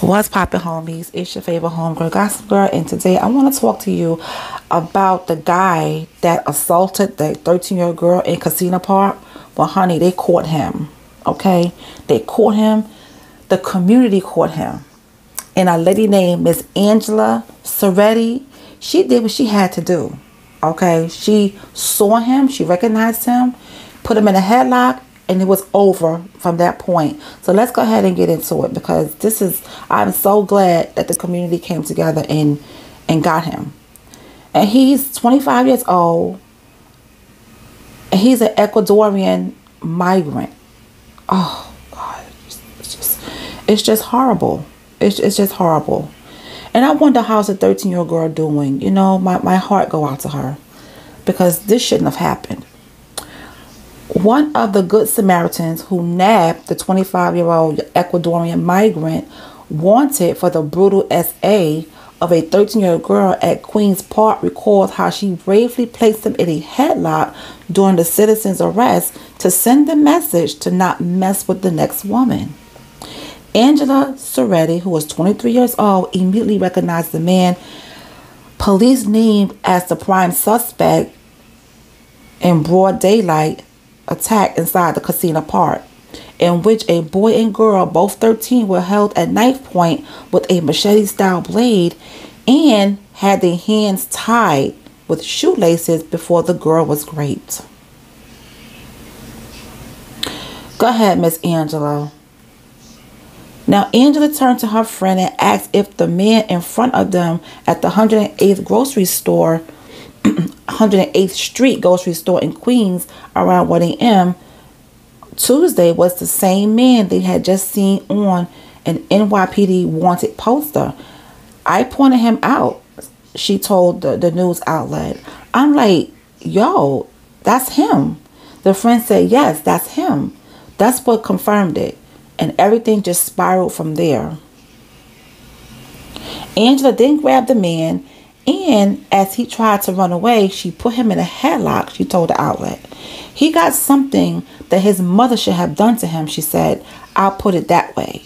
What's poppin', homies? It's your favorite homegirl, Gossip Girl, and today I want to talk to you about the guy that assaulted the 13-year-old girl in Kissena Park. Well, honey, they caught him, okay? They caught him. The community caught him. And a lady named Miss Angela Sauretti, she did what she had to do, okay? She saw him, she recognized him, put him in a headlock, and it was over from that point. So let's go ahead and get into it, because I'm so glad that the community came together and got him. And he's 25 years old. And he's an Ecuadorian migrant. Oh God, it's just horrible. It's just horrible. And I wonder how's a 13-year-old girl doing. You know, my heart go out to her, because this shouldn't have happened. One of the Good Samaritans who nabbed the 25-year-old Ecuadorian migrant wanted for the brutal SA of a 13-year-old girl at Queen's Park recalls how she bravely placed him in a headlock during the citizen's arrest to send the message to not mess with the next woman. Angela Sauretti, who was 23 years old, immediately recognized the man police named as the prime suspect in broad daylight attack inside the Kissena Park, in which a boy and girl, both 13, were held at knife point with a machete-style blade and had their hands tied with shoelaces before the girl was raped. Go ahead, Miss Angela. Now, Angela turned to her friend and asked if the man in front of them at the 108th grocery store 108th Street grocery store in Queens around 1 a.m. Tuesday was the same man they had just seen on an NYPD wanted poster. I pointed him out, she told the news outlet. I'm like, yo, that's him. The friend said, yes, that's him. That's what confirmed it. And everything just spiraled from there. Angela then grabbed the man, and as he tried to run away, she put him in a headlock, she told the outlet. He got something that his mother should have done to him, she said. I'll put it that way.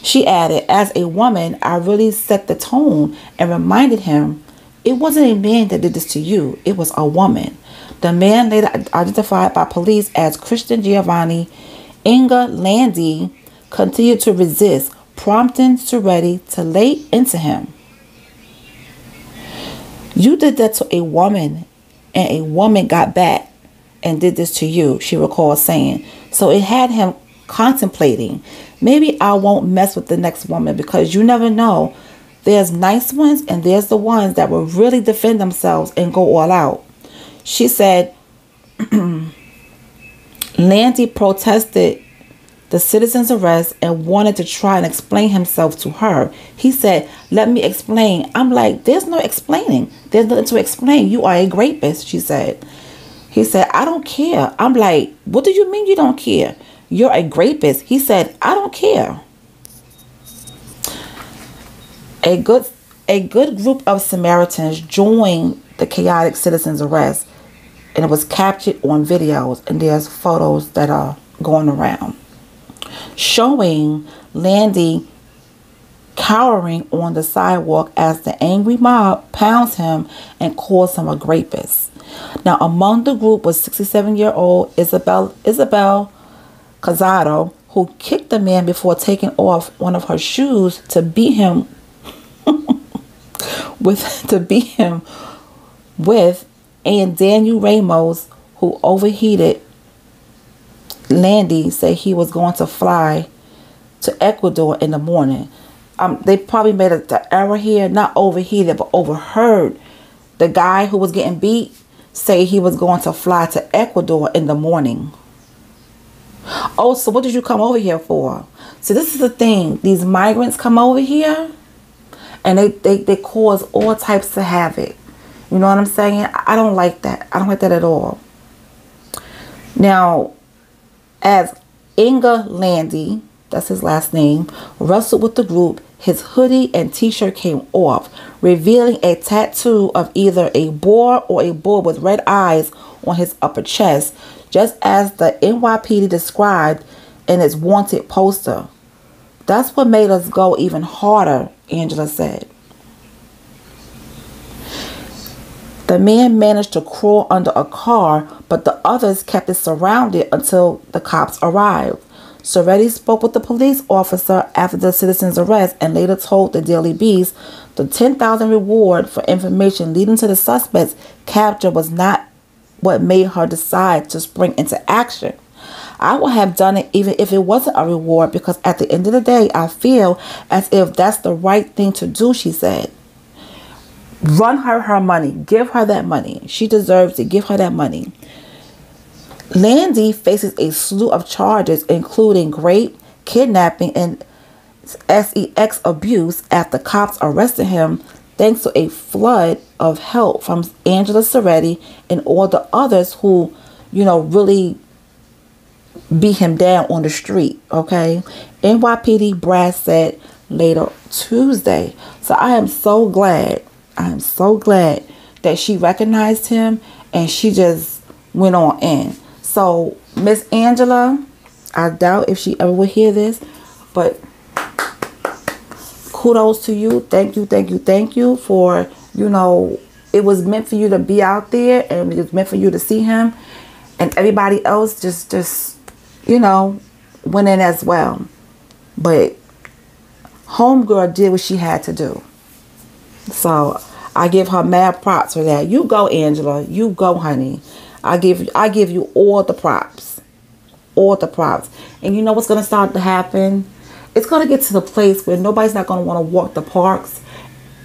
She added, as a woman, I really set the tone and reminded him, it wasn't a man that did this to you. It was a woman. The man, later identified by police as Christian Giovanni Inga Landy, continued to resist, prompting Sauretti to lay into him. You did that to a woman, and a woman got back and did this to you, she recalled saying. So it had him contemplating, maybe I won't mess with the next woman, because you never know. There's nice ones and there's the ones that will really defend themselves and go all out. She said Landy protested the citizen's arrest and wanted to try and explain himself to her. He said, let me explain. I'm like, there's no explaining. There's nothing to explain. You are a rapist, she said. He said, I don't care. I'm like, what do you mean you don't care? You're a rapist. He said, I don't care. A good group of Samaritans joined the chaotic citizen's arrest, and it was captured on videos, and there's photos that are going around showing Landy cowering on the sidewalk as the angry mob pounds him and calls him a rapist. Now, among the group was 67-year-old Isabel Casado, who kicked the man before taking off one of her shoes to beat him with, and Daniel Ramos, who overheated. Landy said he was going to fly to Ecuador in the morning. They probably made the error here, not overheated, but overheard the guy who was getting beat say he was going to fly to Ecuador in the morning. Oh, so what did you come over here for? So this is the thing. These migrants come over here and they cause all types of havoc. You know what I'm saying? I don't like that. I don't like that at all. Now, as Inga Landy, that's his last name, wrestled with the group, his hoodie and t-shirt came off, revealing a tattoo of either a boar or a bull with red eyes on his upper chest, just as the NYPD described in its wanted poster. That's what made us go even harder, Angela said. The man managed to crawl under a car, but the others kept it surrounded until the cops arrived. Sauretti spoke with the police officer after the citizen's arrest and later told the Daily Beast the $10,000 reward for information leading to the suspect's capture was not what made her decide to spring into action. I would have done it even if it wasn't a reward, because at the end of the day, I feel as if that's the right thing to do, she said. Run her money. Give her that money. She deserves it. Give her that money. Landy faces a slew of charges, including rape, kidnapping, and sex abuse after cops arrested him, thanks to a flood of help from Angela Sauretti and all the others who, really beat him down on the street. Okay. NYPD brass said later Tuesday. So I am so glad that she recognized him and she just went on in. So Miss Angela, I doubt if she ever will hear this, but kudos to you. Thank you for, it was meant for you to be out there, and it was meant for you to see him, and everybody else just went in as well. But homegirl did what she had to do. So I give her mad props for that. You go, Angela. You go, honey. I give you all the props. All the props. And you know what's going to start to happen? It's going to get to the place where nobody's not going to want to walk the parks.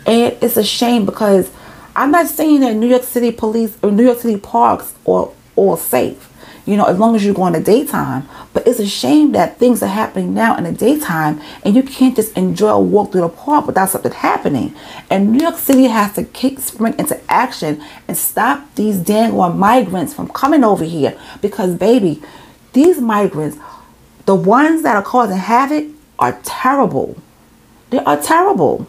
And it's a shame, because I'm not saying that New York City police or New York City parks are all safe, as long as you go in the daytime. But it's a shame that things are happening now in the daytime and you can't just enjoy a walk through the park without something happening. And New York City has to spring into action and stop these dang migrants from coming over here. Because, baby, these migrants, the ones that are causing havoc, are terrible. They are terrible.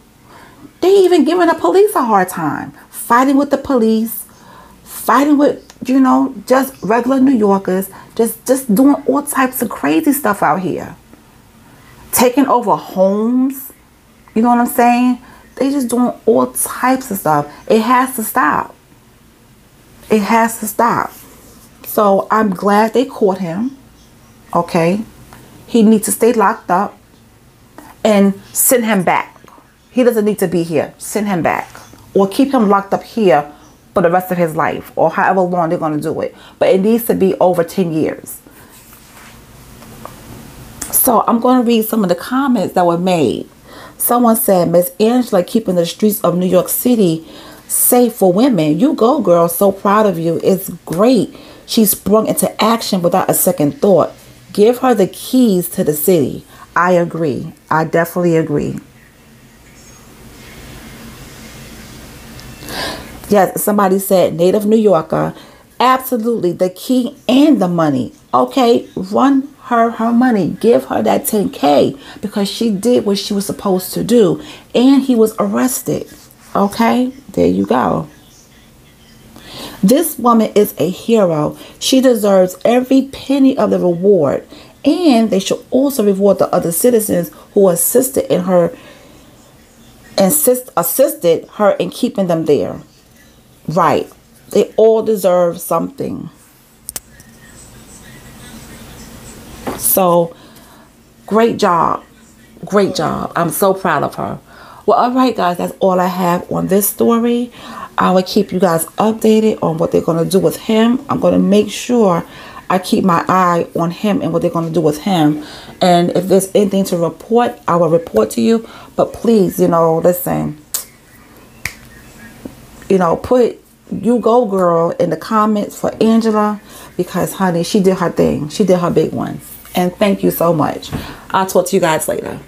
They even giving the police a hard time. Fighting with the police. Fighting with, just regular New Yorkers. Just doing all types of crazy stuff out here. Taking over homes. You know what I'm saying? They just doing all types of stuff. It has to stop. It has to stop. So I'm glad they caught him. Okay. He needs to stay locked up. And send him back. He doesn't need to be here. Send him back. Or keep him locked up here for the rest of his life. Or however long they're going to do it. But it needs to be over 10 years. So I'm going to read some of the comments that were made. Someone said, Miss Angela keeping the streets of New York City safe for women. You go, girl. So proud of you. It's great. She sprung into action without a second thought. Give her the keys to the city. I agree. I definitely agree. Yes, somebody said native New Yorker. Absolutely. The key and the money. Okay, run her money. Give her that 10K because she did what she was supposed to do. And he was arrested. Okay, there you go. This woman is a hero. She deserves every penny of the reward. And they should also reward the other citizens who assisted her in keeping them there. Right. They all deserve something. So, great job. Great job. I'm so proud of her. Well, all right, guys. That's all I have on this story. I will keep you guys updated on what they're going to do with him. I'm going to make sure I keep my eye on him and what they're going to do with him. And if there's anything to report, I will report to you. But please, listen, put you go girl in the comments for Angela, because honey, she did her thing. She did her big one. And thank you so much. I'll talk to you guys later.